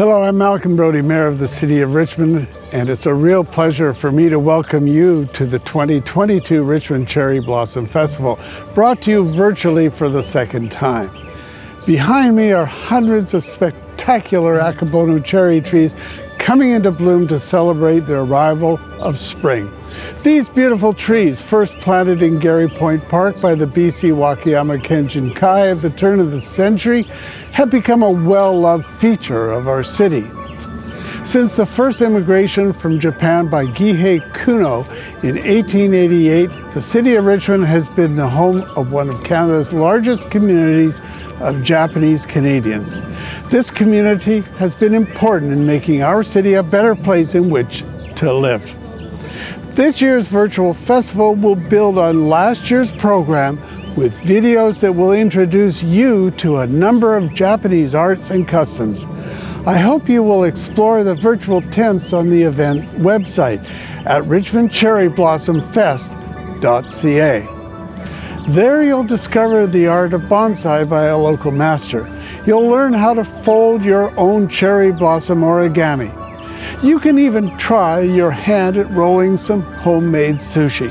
Hello, I'm Brodie, Mayor of the City of Richmond, and it's a real pleasure for me to welcome you to the 2022 Richmond Cherry Blossom Festival, brought to you virtually for the second time. Behind me are hundreds of spectacular Akebono cherry trees coming into bloom to celebrate the arrival of spring. These beautiful trees, first planted in Garry Point Park by the BC Wakayama Kenjin Kai at the turn of the century, have become a well-loved feature of our city. Since the first immigration from Japan by Gihei Kuno in 1888, the city of Richmond has been the home of one of Canada's largest communities of Japanese Canadians. This community has been important in making our city a better place in which to live. This year's virtual festival will build on last year's program with videos that will introduce you to a number of Japanese arts and customs. I hope you will explore the virtual tents on the event website at richmondcherryblossomfest.ca. There you'll discover the art of bonsai by a local master. You'll learn how to fold your own cherry blossom origami. You can even try your hand at rolling some homemade sushi.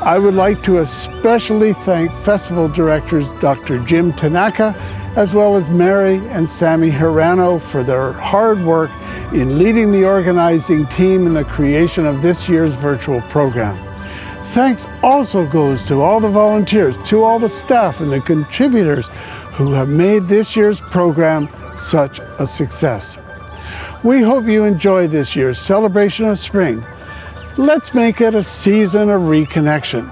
I would like to especially thank festival directors Dr. Jim Tanaka, as well as Mary and Sammy Hirano for their hard work in leading the organizing team in the creation of this year's virtual program. Thanks also goes to all the volunteers, to all the staff and the contributors who have made this year's program such a success. We hope you enjoy this year's celebration of spring. Let's make it a season of reconnection.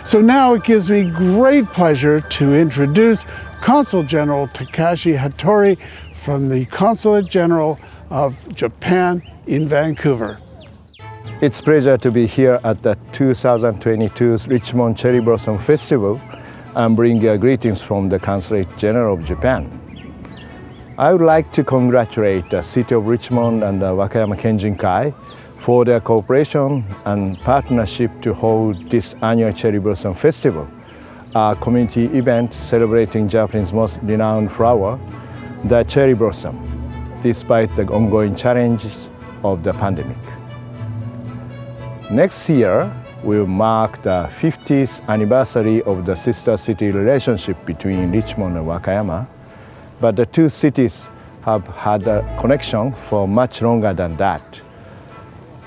So now it gives me great pleasure to introduce Consul General Takashi Hatori from the Consulate General of Japan in Vancouver. It's a pleasure to be here at the 2022 Richmond Cherry Blossom Festival and bring greetings from the Consulate General of Japan. I would like to congratulate the City of Richmond and the Wakayama Kenjin Kai for their cooperation and partnership to hold this annual Cherry Blossom Festival, a community event celebrating Japan's most renowned flower, the cherry blossom, despite the ongoing challenges of the pandemic. Next year will mark the 50th anniversary of the sister city relationship between Richmond and Wakayama, but the two cities have had a connection for much longer than that.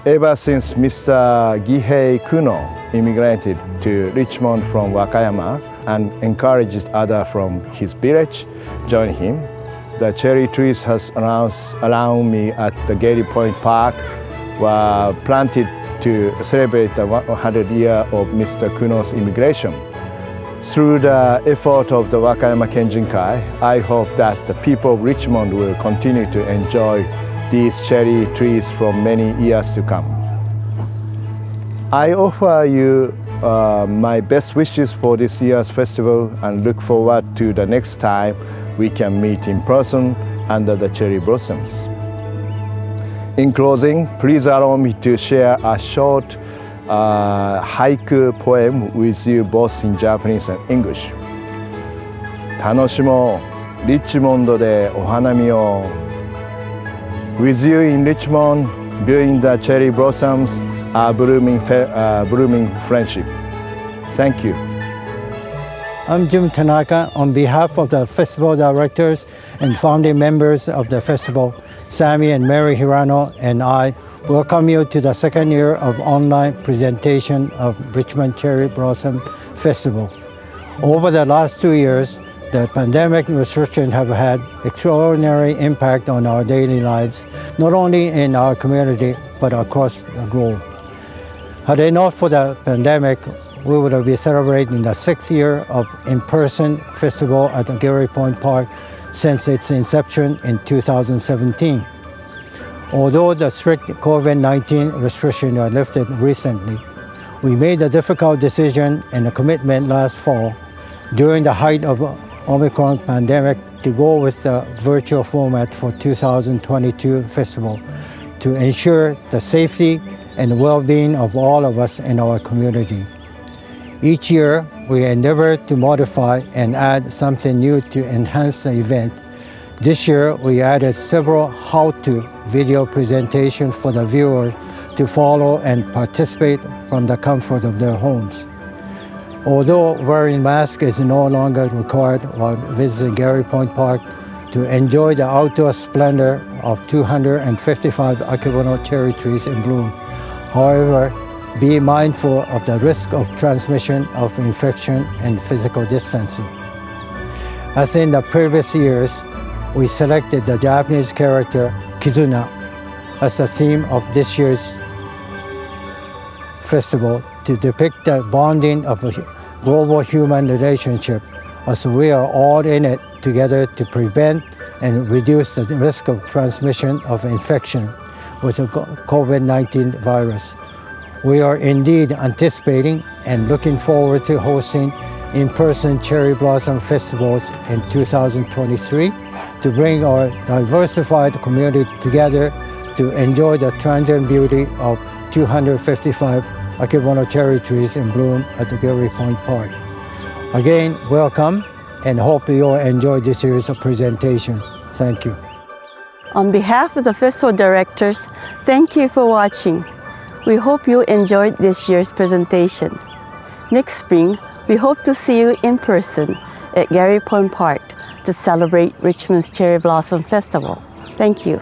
Ever since Mr. Gihei Kuno immigrated to Richmond from Wakayama and encouraged others from his village join him, the cherry trees has around me at the Garry Point Park were planted to celebrate the 100 year of Mr. Kuno's immigration. Through the effort of the Wakayama Kenjin Kai, I hope that the people of Richmond will continue to enjoy these cherry trees for many years to come. I offer you my best wishes for this year's festival and look forward to the next time we can meet in person under the cherry blossoms. In closing, please allow me to share a short haiku poem with you both in Japanese and English. 楽しもう、リッチモンドでお花見を。With you in Richmond, viewing the cherry blossoms, a blooming friendship. Thank you. I'm Jim Tanaka. On behalf of the festival directors and founding members of the festival, Sammy and Mary Hirano and I welcome you to the second year of online presentation of Richmond Cherry Blossom Festival. Over the last 2 years, the pandemic restrictions have had extraordinary impact on our daily lives, not only in our community, but across the globe. Had it not for the pandemic, we would have been celebrating the 6th year of in-person festival at the Garry Point Park since its inception in 2017. Although the strict COVID-19 restrictions are lifted recently, we made a difficult decision and a commitment last fall during the height of Omicron pandemic to go with the virtual format for 2022 festival to ensure the safety and well-being of all of us in our community. Each year, we endeavor to modify and add something new to enhance the event This year, we added several how-to video presentations for the viewers to follow and participate from the comfort of their homes. Although wearing masks is no longer required while visiting Gary Point Park, to enjoy the outdoor splendor of 255 akebono cherry trees in bloom. However, be mindful of the risk of transmission of infection and physical distancing. As in the previous years, we selected the Japanese character Kizuna as the theme of this year's festival to depict the bonding of a global human relationship, as we are all in it together to prevent and reduce the risk of transmission of infection with the COVID-19 virus. We are indeed anticipating and looking forward to hosting in-person cherry blossom festivals in 2023 to bring our diversified community together to enjoy the transient beauty of 255 akebono cherry trees in bloom at the Gary Point Park. Again, welcome, and hope you all enjoy this year's presentation. Thank you. On behalf of the festival directors, thank you for watching. We hope you enjoyed this year's presentation. Next spring, we hope to see you in person at Gary Point Park to celebrate Richmond's Cherry Blossom Festival. Thank you.